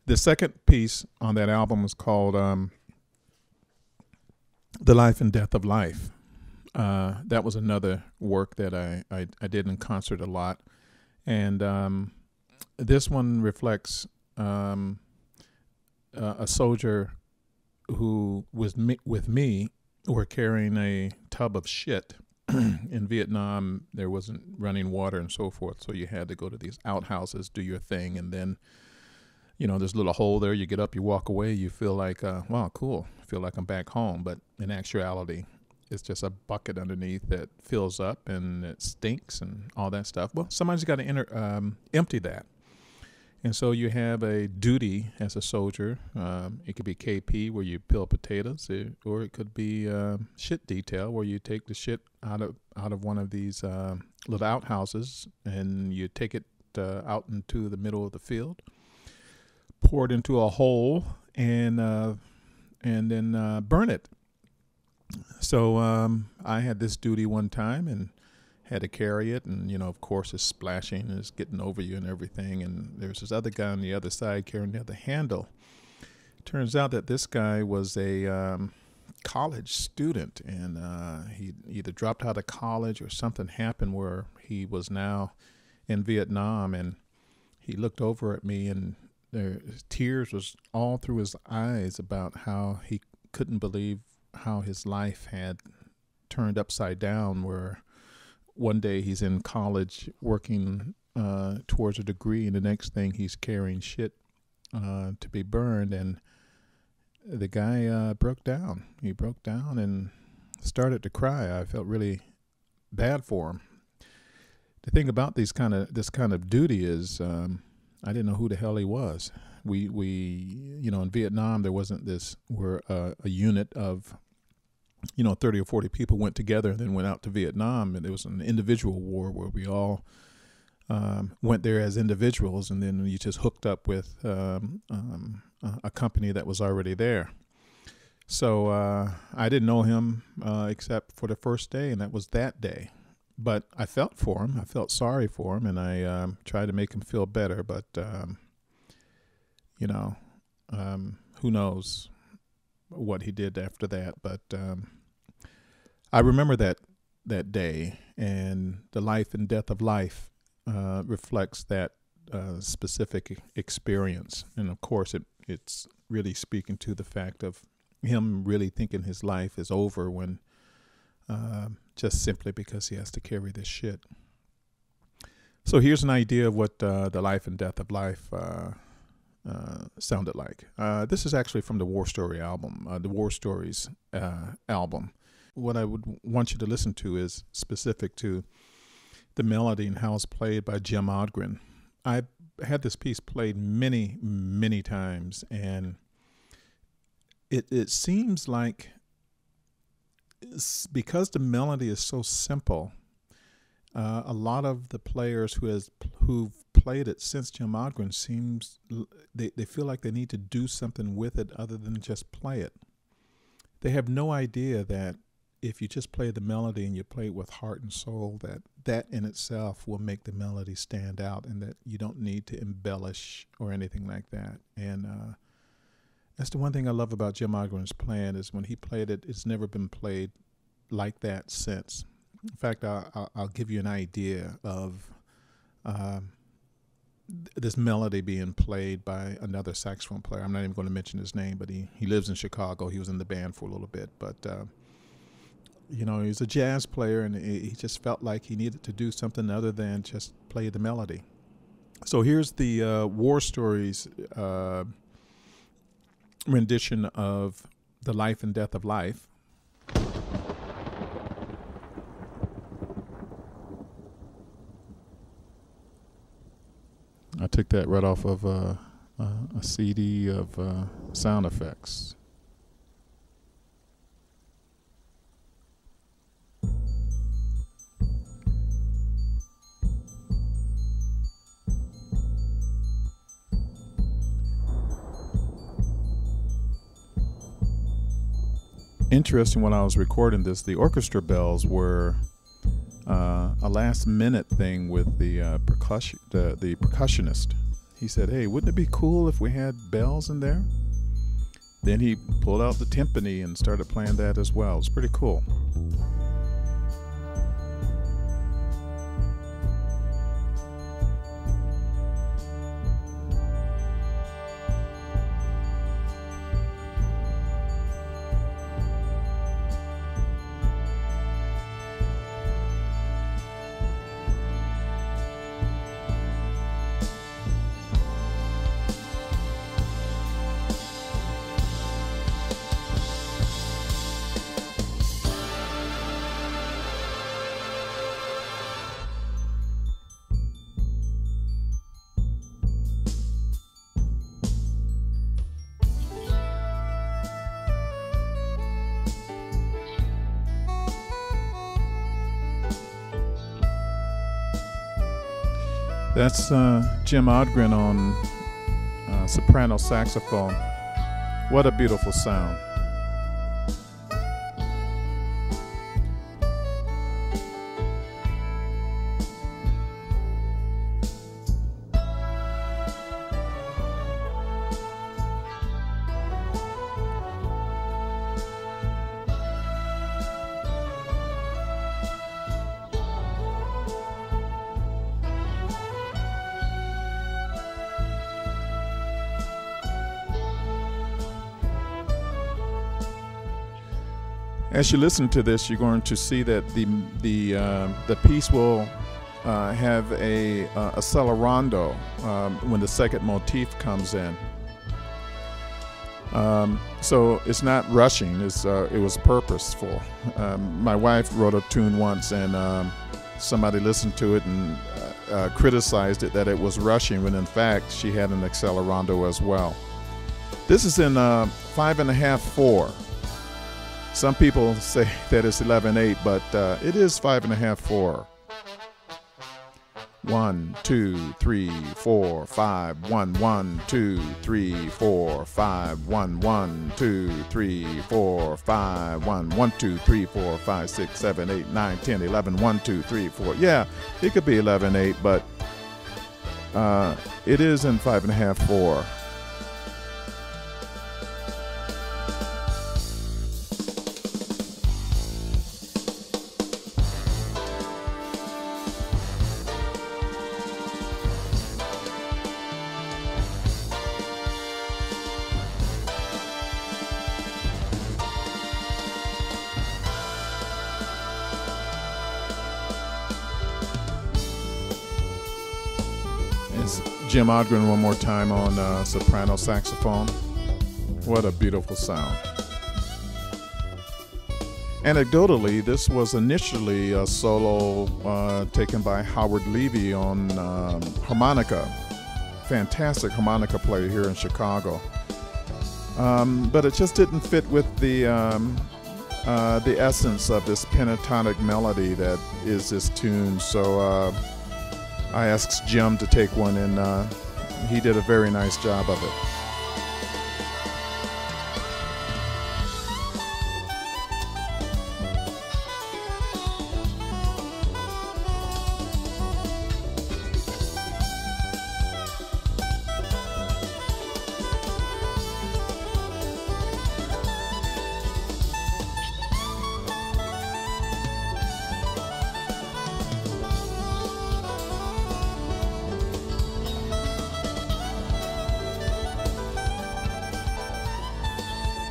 The second piece on that album was called The Life and Death of Life. That was another work that I did in concert a lot. And this one reflects a soldier who was with me. Were carrying a tub of shit. In Vietnam, there wasn't running water and so forth, so you had to go to these outhouses, do your thing, and then, you know, there's a little hole there. You get up, you walk away, you feel like, wow, cool. I feel like I'm back home. But in actuality, it's just a bucket underneath that fills up and it stinks and all that stuff. Well, somebody's got to empty that. And so you have a duty as a soldier. It could be KP, where you peel potatoes, or it could be shit detail, where you take the shit out of one of these little outhouses and you take it out into the middle of the field, pour it into a hole, and then burn it. So I had this duty one time and had to carry it, and, you know, of course, it's splashing and it's getting over you and everything. And there's this other guy on the other side carrying the other handle. Turns out that this guy was a college student, and he either dropped out of college or something happened where he was now in Vietnam. And he looked over at me, and tears was all through his eyes about how he couldn't believe how his life had turned upside down, where one day he's in college working towards a degree, and the next thing he's carrying shit to be burned. And the guy broke down. He broke down and started to cry. I felt really bad for him. The thing about this kind of duty is I didn't know who the hell he was. We you know, in Vietnam there wasn't this where a unit of, you know, 30 or 40 people went together and then went out to Vietnam, and it was an individual war where we all went there as individuals, and then you just hooked up with a company that was already there. So I didn't know him except for the first day, and that was that day. But I felt for him. I felt sorry for him, and I tried to make him feel better. But, you know, who knows what he did after that. But I remember that day, and the life and death of life reflects that specific experience. And of course it's really speaking to the fact of him really thinking his life is over when just simply because he has to carry this shit. So here's an idea of what the life and death of life sounded like. This is actually from the War Story album, the War Stories album. What I would want you to listen to is specific to the melody and how it's played by Jim Ogren. I had this piece played many, many times, and it seems like because the melody is so simple, a lot of the players who've played it since Jim Ogren seems they feel like they need to do something with it other than just play it. They have no idea that if you just play the melody and you play it with heart and soul, that in itself will make the melody stand out, and that you don't need to embellish or anything like that. And that's the one thing I love about Jim Ogren's playing, is when he played it, it's never been played like that since. In fact, I'll give you an idea of this melody being played by another saxophone player. I'm not even going to mention his name, but he lives in Chicago. He was in the band for a little bit, but you know, he's a jazz player, and he just felt like he needed to do something other than just play the melody. So here's the War Stories rendition of The Life and Death of Life. I took that right off of a CD of sound effects. Interesting, when I was recording this, the orchestra bells were a last-minute thing with the percussionist, he said, hey, wouldn't it be cool if we had bells in there? Then he pulled out the timpani and started playing that as well. It was pretty cool. That's Jim Odgren on soprano saxophone. What a beautiful sound. As you listen to this, you're going to see that the piece will have a accelerando when the second motif comes in. So it's not rushing. It was purposeful. My wife wrote a tune once, and somebody listened to it and criticized it that it was rushing, when in fact she had an accelerando as well. This is in 5.5/4. Some people say that it's 11/8, but it is 5.5/4. 1, 2, 3, 4, 5. 1, 1, 2, 3, 4, 5. 1, 1, 2, 3, 4, 5. 1, 1, 2, 3, 4, 5, 6, 7, 8, 9, 10, 11. 1, 2, 3, 4. Yeah, it could be 11/8, but it is in 5.5/4. Jim Odgren one more time on soprano saxophone. What a beautiful sound. Anecdotally, this was initially a solo taken by Howard Levy on harmonica. Fantastic harmonica player here in Chicago. But it just didn't fit with the essence of this pentatonic melody that is this tune. So I asked Jim to take one, and he did a very nice job of it.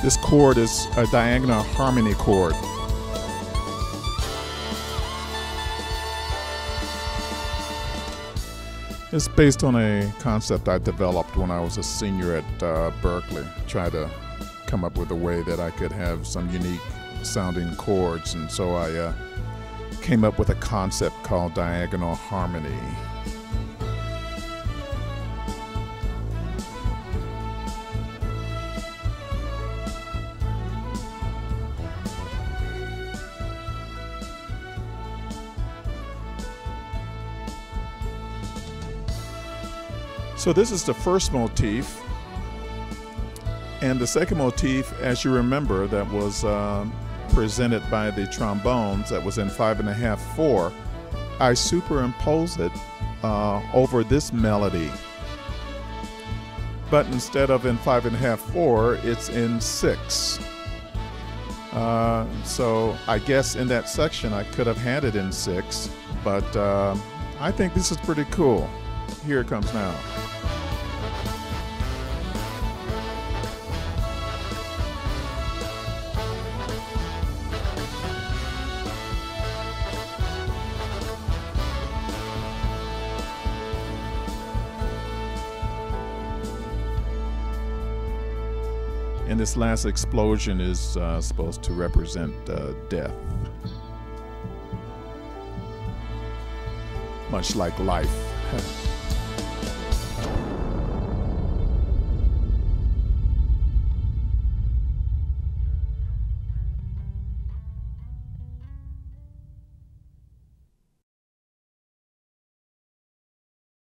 This chord is a diagonal harmony chord. It's based on a concept I developed when I was a senior at Berkeley. Tried to come up with a way that I could have some unique sounding chords, and so I came up with a concept called diagonal harmony. So this is the first motif, and the second motif, as you remember, that was presented by the trombones, that was in 5.5/4. I superimposed it over this melody, but instead of in 5.5/4, it's in 6. So I guess in that section I could have had it in 6, but I think this is pretty cool. Here it comes now. And this last explosion is supposed to represent death. Much like life.